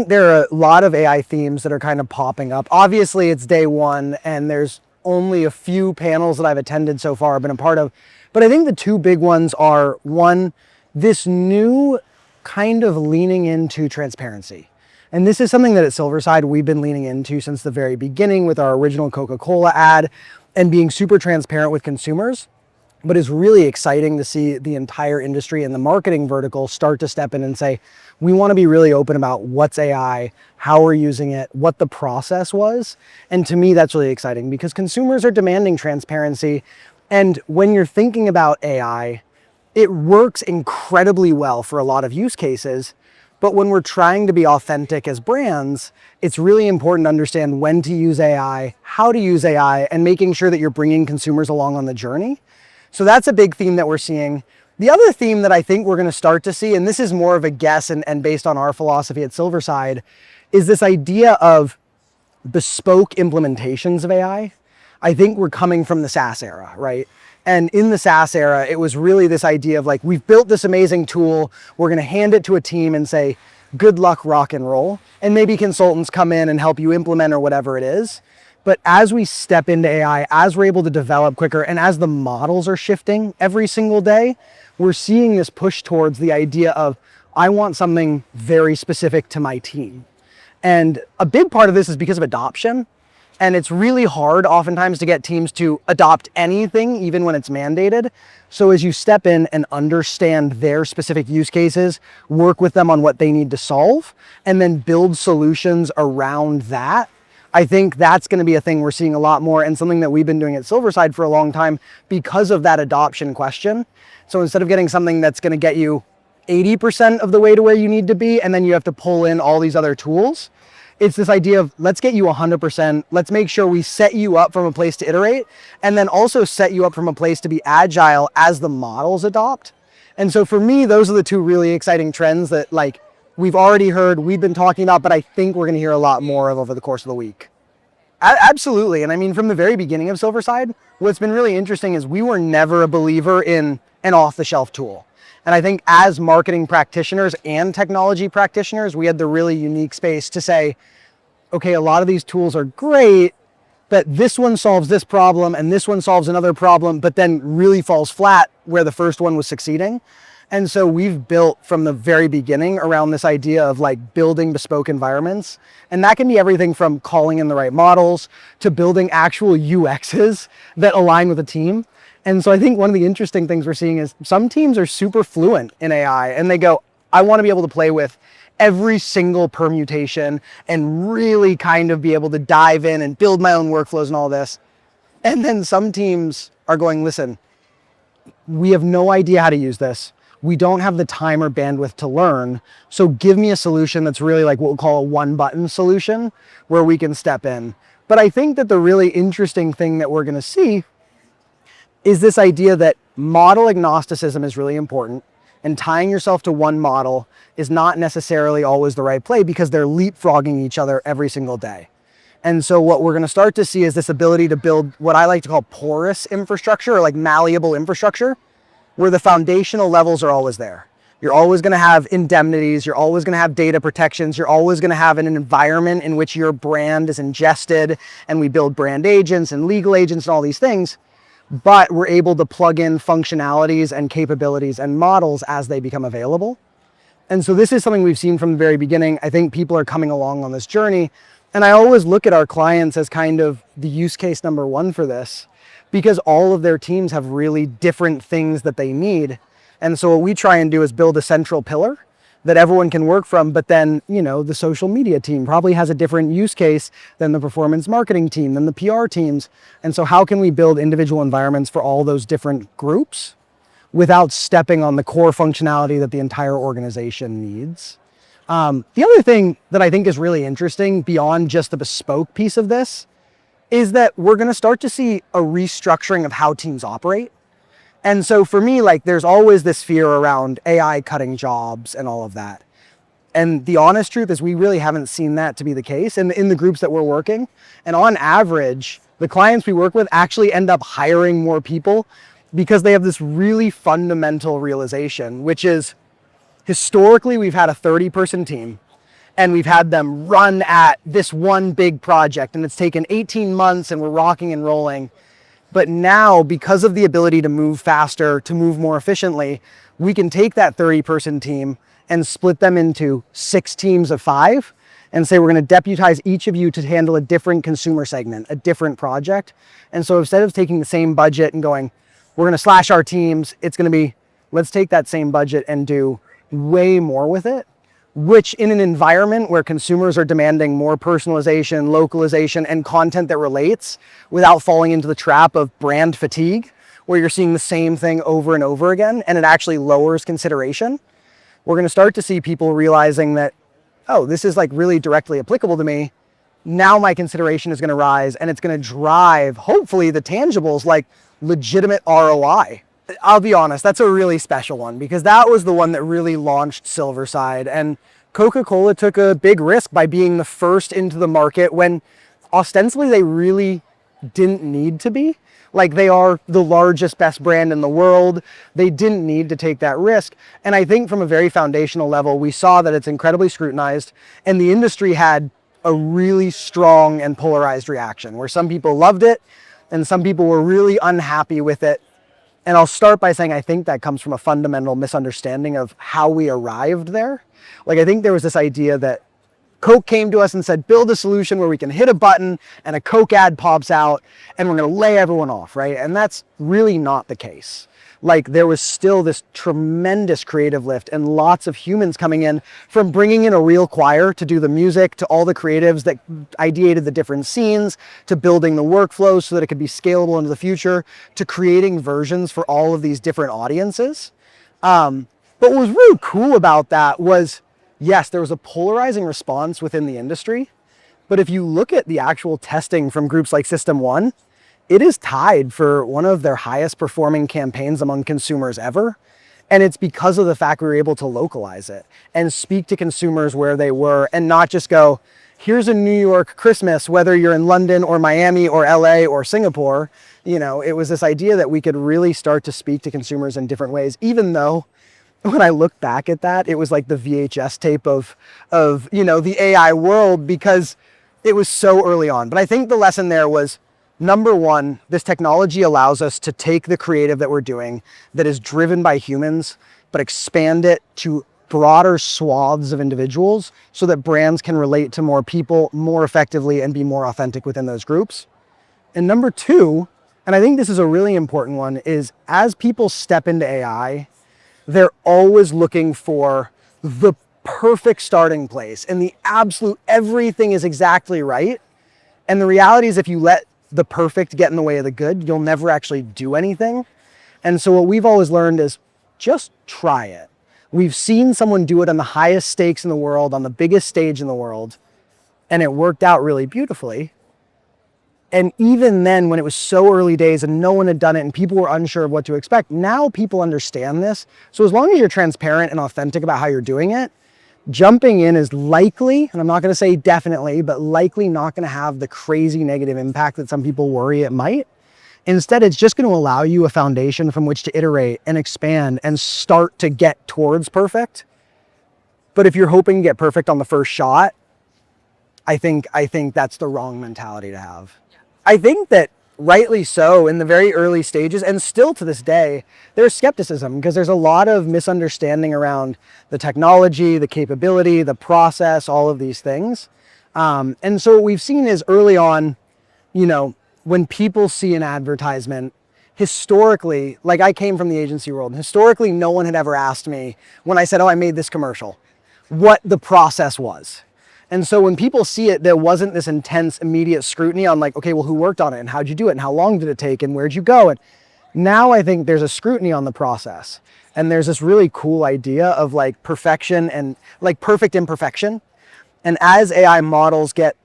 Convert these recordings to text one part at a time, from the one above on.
think there are a lot of AI themes that are kind of popping up. Obviously, it's day one, and there's only a few panels that I've attended so far, been a part of. But I think the two big ones are, one, this new kind of leaning into transparency. And this is something that at Silverside we've been leaning into since the very beginning with our original Coca-Cola ad and being super transparent with consumers. But it's really exciting to see the entire industry and the marketing vertical start to step in and say, we want to be really open about what's AI, how we're using it, what the process was. And to me, that's really exciting because consumers are demanding transparency. And when you're thinking about AI, it works incredibly well for a lot of use cases. But when we're trying to be authentic as brands, it's really important to understand when to use AI, how to use AI, and making sure that you're bringing consumers along on the journey. So that's a big theme that we're seeing. The other theme that I think we're going to start to see, and this is more of a guess and based on our philosophy at Silverside, is this idea of bespoke implementations of AI. I think we're coming from the SaaS era, right? And in the SaaS era, it was really this idea of like, we've built this amazing tool, we're going to hand it to a team and say, good luck, rock and roll. And maybe consultants come in and help you implement or whatever it is. But as we step into AI, as we're able to develop quicker, and as the models are shifting every single day, we're seeing this push towards the idea of, I want something very specific to my team. And a big part of this is because of adoption. And it's really hard oftentimes to get teams to adopt anything, even when it's mandated. So as you step in and understand their specific use cases, work with them on what they need to solve, and then build solutions around that, I think that's going to be a thing we're seeing a lot more, and something that we've been doing at Silverside for a long time because of that adoption question. So instead of getting something that's going to get you 80% of the way to where you need to be, and then you have to pull in all these other tools, it's this idea of let's get you 100%. Let's make sure we set you up from a place to iterate, and then also set you up from a place to be agile as the models adopt. And so for me, those are the two really exciting trends that like we've already heard, we've been talking about, but I think we're going to hear a lot more of over the course of the week. Absolutely. And I mean, from the very beginning of Silverside, what's been really interesting is we were never a believer in an off-the-shelf tool. And I think as marketing practitioners and technology practitioners, we had the really unique space to say, okay, a lot of these tools are great, but this one solves this problem and this one solves another problem, but then really falls flat where the first one was succeeding. And so we've built from the very beginning around this idea of like building bespoke environments. And that can be everything from calling in the right models to building actual UXs that align with a team. And so I think one of the interesting things we're seeing is some teams are super fluent in AI and they go, I want to be able to play with every single permutation and really kind of be able to dive in and build my own workflows and all this. And then some teams are going, listen, we have no idea how to use this. We don't have the time or bandwidth to learn. So give me a solution that's really like what we'll call a one-button solution where we can step in. But I think that the really interesting thing that we're going to see is this idea that model agnosticism is really important, and tying yourself to one model is not necessarily always the right play because they're leapfrogging each other every single day. And so what we're going to start to see is this ability to build what I like to call porous infrastructure, or like malleable infrastructure, where the foundational levels are always there. You're always going to have indemnities, you're always going to have data protections, you're always going to have an environment in which your brand is ingested, and we build brand agents and legal agents and all these things. But we're able to plug in functionalities and capabilities and models as they become available. And so this is something we've seen from the very beginning. I think people are coming along on this journey. And I always look at our clients as kind of the use case number one for this, because all of their teams have really different things that they need. And so what we try and do is build a central pillar that everyone can work from, but then, you know, the social media team probably has a different use case than the performance marketing team, than the PR teams. And so how can we build individual environments for all those different groups without stepping on the core functionality that the entire organization needs? The other thing that I think is really interesting beyond just the bespoke piece of this is that we're going to start to see a restructuring of how teams operate. And so for me, like, there's always this fear around AI cutting jobs and all of that. And the honest truth is we really haven't seen that to be the case in the groups that we're working. And on average, the clients we work with actually end up hiring more people because they have this really fundamental realization, which is historically we've had a 30-person team. and we've had them run at this one big project, and it's taken 18 months and we're rocking and rolling. But now, because of the ability to move faster, to move more efficiently, we can take that 30-person team and split them into 6 teams of 5 and say, we're going to deputize each of you to handle a different consumer segment, a different project. And so instead of taking the same budget and going, we're going to slash our teams, it's going to be, let's take that same budget and do way more with it, which in an environment where consumers are demanding more personalization, localization, and content that relates without falling into the trap of brand fatigue, where you're seeing the same thing over and over again, and it actually lowers consideration, we're going to start to see people realizing that, oh, this is like really directly applicable to me. Now my consideration is going to rise, and it's going to drive, hopefully, the tangibles like legitimate ROI. I'll be honest, that's a really special one, because that was the one that really launched Silverside. And Coca-Cola took a big risk by being the first into the market when ostensibly they really didn't need to be. Like, they are the largest, best brand in the world. They didn't need to take that risk. And I think from a very foundational level, we saw that it's incredibly scrutinized, and the industry had a really strong and polarized reaction, where some people loved it and some people were really unhappy with it. And I'll start by saying I think that comes from a fundamental misunderstanding of how we arrived there. Like, I think there was this idea that Coke came to us and said, build a solution where we can hit a button and a Coke ad pops out and we're going to lay everyone off, right? And that's really not the case. Like, there was still this tremendous creative lift and lots of humans coming in, from bringing in a real choir to do the music, to all the creatives that ideated the different scenes, to building the workflows so that it could be scalable into the future, to creating versions for all of these different audiences. But what was really cool about that was, yes, there was a polarizing response within the industry, but if you look at the actual testing from groups like System 1, it is tied for one of their highest performing campaigns among consumers ever. And it's because of the fact we were able to localize it and speak to consumers where they were, and not just go, here's a New York Christmas, whether you're in London or Miami or LA or Singapore. You know, it was this idea that we could really start to speak to consumers in different ways, even though when I look back at that, it was like the VHS tape of the AI world, because it was so early on. But I think the lesson there was, number one, this technology allows us to take the creative that we're doing that is driven by humans, but expand it to broader swaths of individuals so that brands can relate to more people more effectively and be more authentic within those groups. And number two, and I think this is a really important one, is as people step into AI, they're always looking for the perfect starting place and the absolute everything is exactly right. And the reality is, if you let the perfect get in the way of the good, you'll never actually do anything. And so what we've always learned is just try it. We've seen someone do it on the highest stakes in the world, on the biggest stage in the world, and it worked out really beautifully. And even then, when it was so early days and no one had done it and people were unsure of what to expect, now people understand this. So as long as you're transparent and authentic about how you're doing it, jumping in is likely, and I'm not going to say definitely, but likely not going to have the crazy negative impact that some people worry it might. Instead, it's just going to allow you a foundation from which to iterate and expand and start to get towards perfect. But if you're hoping to get perfect on the first shot, I think that's the wrong mentality to have. I think that rightly so, in the very early stages, and still to this day, there's skepticism because there's a lot of misunderstanding around the technology, the capability, the process, all of these things. And so what we've seen is early on, when people see an advertisement, historically, like I came from the agency world, and historically no one had ever asked me when I said, oh, I made this commercial, what the process was. And so when people see it, there wasn't this intense, immediate scrutiny on like, okay, well, who worked on it and how'd you do it and how long did it take and where'd you go? And now I think there's a scrutiny on the process. And there's this really cool idea of like perfection and like perfect imperfection. And as AI models get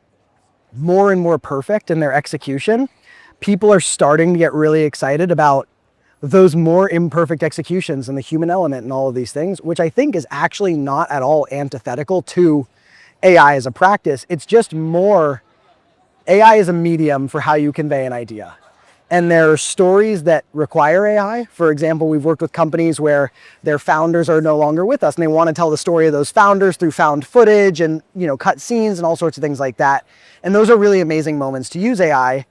more and more perfect in their execution, people are starting to get really excited about those more imperfect executions and the human element and all of these things, which I think is actually not at all antithetical to AI as a practice. It's just more, AI is a medium for how you convey an idea. And there are stories that require AI. For example, we've worked with companies where their founders are no longer with us and they want to tell the story of those founders through found footage and, cut scenes and all sorts of things like that. And those are really amazing moments to use AI.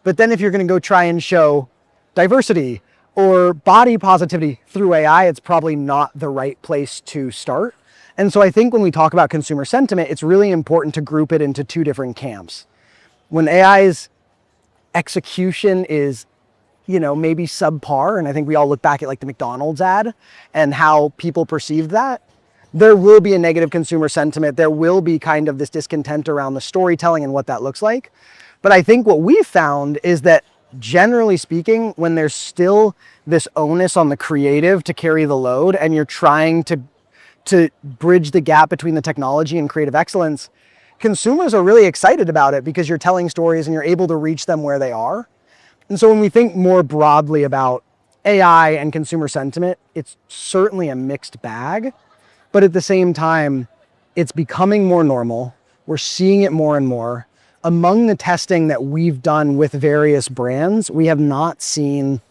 But then if you're going to go try and show diversity or body positivity through AI, it's probably not the right place to start. And so I think when we talk about consumer sentiment, it's really important to group it into two different camps. When AI's execution is, maybe subpar, and I think we all look back at like the McDonald's ad and how people perceived that, there will be a negative consumer sentiment. There will be kind of this discontent around the storytelling and what that looks like. But I think what we've found is that generally speaking, when there's still this onus on the creative to carry the load and you're trying to bridge the gap between the technology and creative excellence, consumers are really excited about it because you're telling stories and you're able to reach them where they are. And so when we think more broadly about AI and consumer sentiment, it's certainly a mixed bag, but at the same time, it's becoming more normal. We're seeing it more and more. Among the testing that we've done with various brands, we have not seen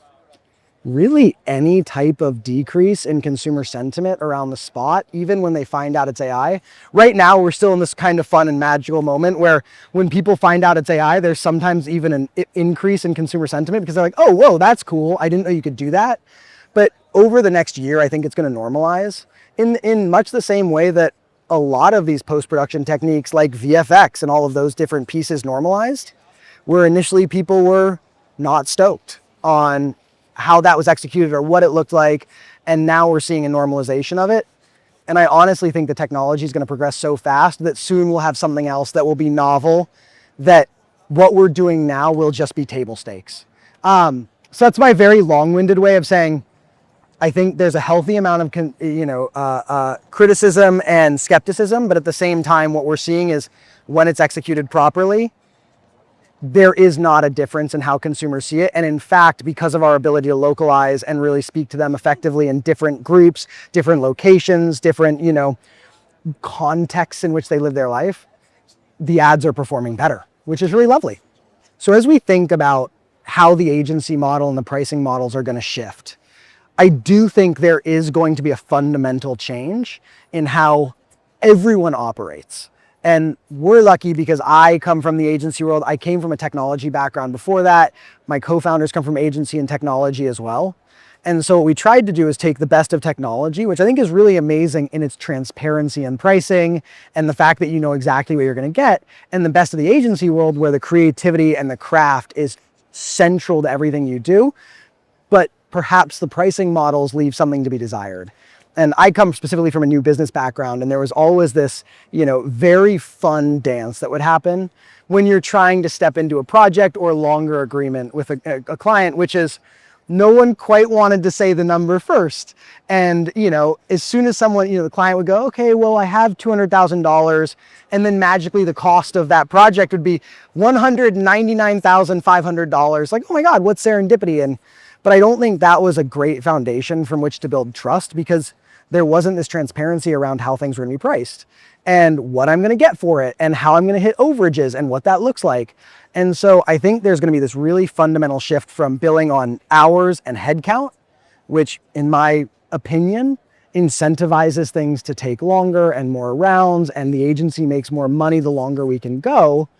really any type of decrease in consumer sentiment around the spot, even when they find out it's AI. Right now, we're still in this kind of fun and magical moment where when people find out it's AI, there's sometimes even an increase in consumer sentiment because they're like, oh, whoa, that's cool. I didn't know you could do that. But over the next year, I think it's going to normalize in much the same way that a lot of these post-production techniques like VFX and all of those different pieces normalized, where initially people were not stoked on how that was executed or what it looked like. And now we're seeing a normalization of it. And I honestly think the technology is going to progress so fast that soon we'll have something else that will be novel, that what we're doing now will just be table stakes. So that's my very long-winded way of saying, I think there's a healthy amount of criticism and skepticism, but at the same time, what we're seeing is when it's executed properly, there is not a difference in how consumers see it. And in fact, because of our ability to localize and really speak to them effectively in different groups, different locations, different, contexts in which they live their life, the ads are performing better, which is really lovely. So as we think about how the agency model and the pricing models are going to shift, I do think there is going to be a fundamental change in how everyone operates. And we're lucky because I come from the agency world. I came from a technology background before that. My co-founders come from agency and technology as well. And so what we tried to do is take the best of technology, which I think is really amazing in its transparency and pricing and the fact that you know exactly what you're going to get, and the best of the agency world where the creativity and the craft is central to everything you do. But perhaps the pricing models leave something to be desired. And I come specifically from a new business background, and there was always this, very fun dance that would happen when you're trying to step into a project or longer agreement with a client, which is no one quite wanted to say the number first. And, as soon as someone, the client would go, okay, well, I have $200,000. And then magically the cost of that project would be $199,500. Like, oh my God, what's serendipity? But I don't think that was a great foundation from which to build trust, because there wasn't this transparency around how things were going to be priced and what I'm going to get for it and how I'm going to hit overages and what that looks like. And so I think there's going to be this really fundamental shift from billing on hours and headcount, which in my opinion incentivizes things to take longer and more rounds, and the agency makes more money the longer we can go,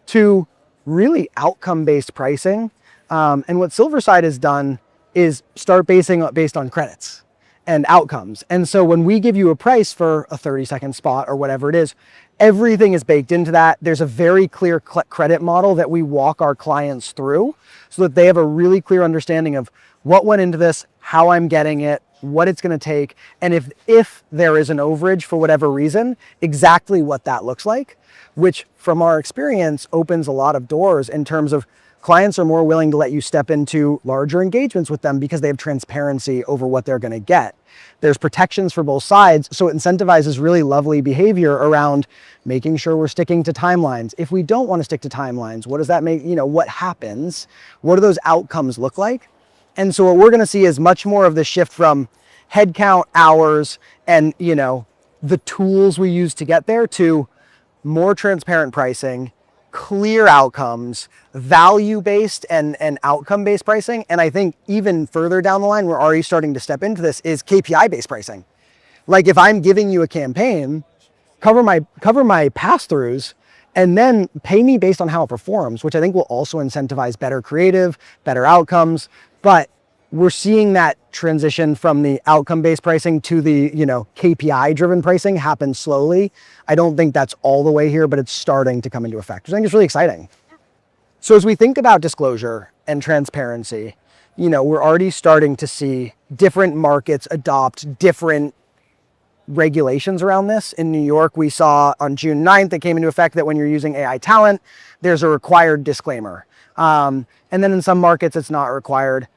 to really outcome-based pricing. And what Silverside has done is start based on credits and outcomes. And so when we give you a price for a 30-second spot or whatever it is, everything is baked into that. There's a very clear credit model that we walk our clients through so that they have a really clear understanding of what went into this, how I'm getting it, what it's going to take, and if there is an overage for whatever reason, exactly what that looks like, which from our experience opens a lot of doors in terms of clients are more willing to let you step into larger engagements with them because they have transparency over what they're going to get. There's protections for both sides, so it incentivizes really lovely behavior around making sure we're sticking to timelines. If we don't want to stick to timelines, what does that make, what happens? What do those outcomes look like? And so what we're going to see is much more of the shift from headcount, hours, and, the tools we use to get there, to more transparent pricing, clear outcomes, value-based and outcome-based pricing. And I think even further down the line, we're already starting to step into this, is KPI-based pricing. Like if I'm giving you a campaign, cover my pass-throughs, and then pay me based on how it performs, which I think will also incentivize better creative, better outcomes. But we're seeing that transition from the outcome-based pricing to the, KPI-driven pricing happen slowly. I don't think that's all the way here, but it's starting to come into effect, which I think is really exciting. So as we think about disclosure and transparency, we're already starting to see different markets adopt different regulations around this. In New York, we saw on June 9th, it came into effect that when you're using AI talent, there's a required disclaimer. And then in some markets, it's not required.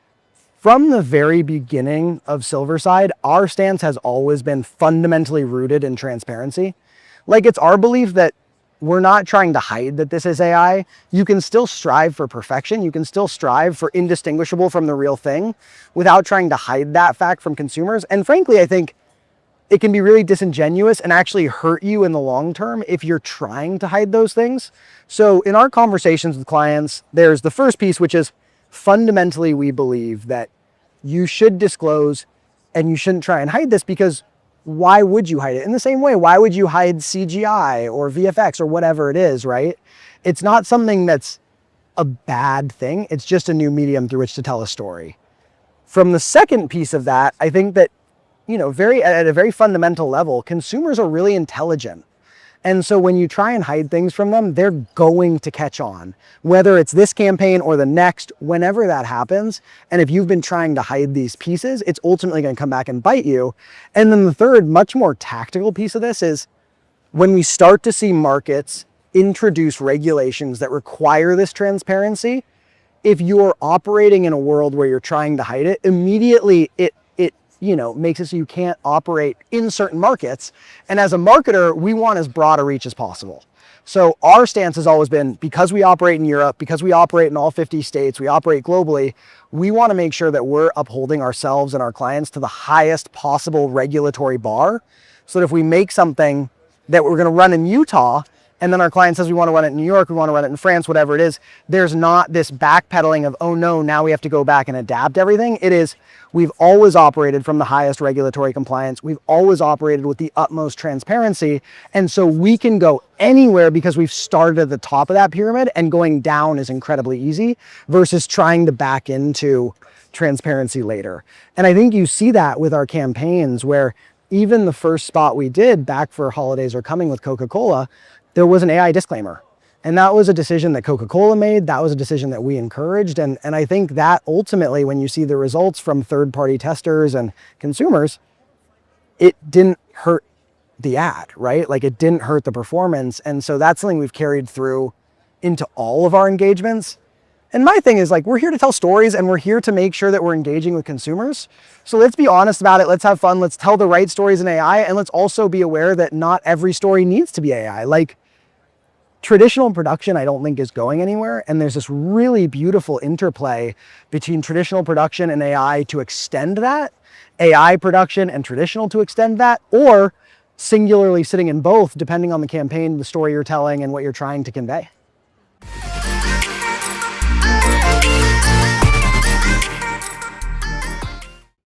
From the very beginning of Silverside, our stance has always been fundamentally rooted in transparency. Like it's our belief that we're not trying to hide that this is AI. You can still strive for perfection. You can still strive for indistinguishable from the real thing without trying to hide that fact from consumers. And frankly, I think it can be really disingenuous and actually hurt you in the long term if you're trying to hide those things. So in our conversations with clients, there's the first piece, which is fundamentally we believe that you should disclose and you shouldn't try and hide this, because why would you hide it? In the same way, why would you hide CGI or VFX or whatever it is, right? It's not something that's a bad thing. It's just a new medium through which to tell a story. From the second piece of that, I think that, at a very fundamental level, consumers are really intelligent. And so when you try and hide things from them, they're going to catch on, whether it's this campaign or the next, whenever that happens. And if you've been trying to hide these pieces, it's ultimately going to come back and bite you. And then the third, much more tactical piece of this is when we start to see markets introduce regulations that require this transparency, if you're operating in a world where you're trying to hide it, immediately it makes it so you can't operate in certain markets. And as a marketer, we want as broad a reach as possible. So our stance has always been, because we operate in Europe, because we operate in all 50 states, we operate globally, we want to make sure that we're upholding ourselves and our clients to the highest possible regulatory bar. So that if we make something that we're going to run in Utah, and then our client says we want to run it in New York, we want to run it in France, whatever it is, there's not this backpedaling of, oh no, now we have to go back and adapt everything. It is, we've always operated from the highest regulatory compliance. We've always operated with the utmost transparency. And so we can go anywhere because we've started at the top of that pyramid, and going down is incredibly easy versus trying to back into transparency later. And I think you see that with our campaigns, where even the first spot we did, Back for Holidays Are Coming with Coca-Cola, there was an AI disclaimer. And that was a decision that Coca-Cola made. That was a decision that we encouraged. And I think that ultimately, when you see the results from third-party testers and consumers, it didn't hurt the ad, right? Like it didn't hurt the performance. And so that's something we've carried through into all of our engagements. And my thing is, like, we're here to tell stories, and we're here to make sure that we're engaging with consumers. So let's be honest about it. Let's have fun. Let's tell the right stories in AI. And let's also be aware that not every story needs to be AI. Like, traditional production, I don't think is going anywhere. And there's this really beautiful interplay between traditional production and AI to extend that, AI production and traditional to extend that, or singularly sitting in both, depending on the campaign, the story you're telling, and what you're trying to convey.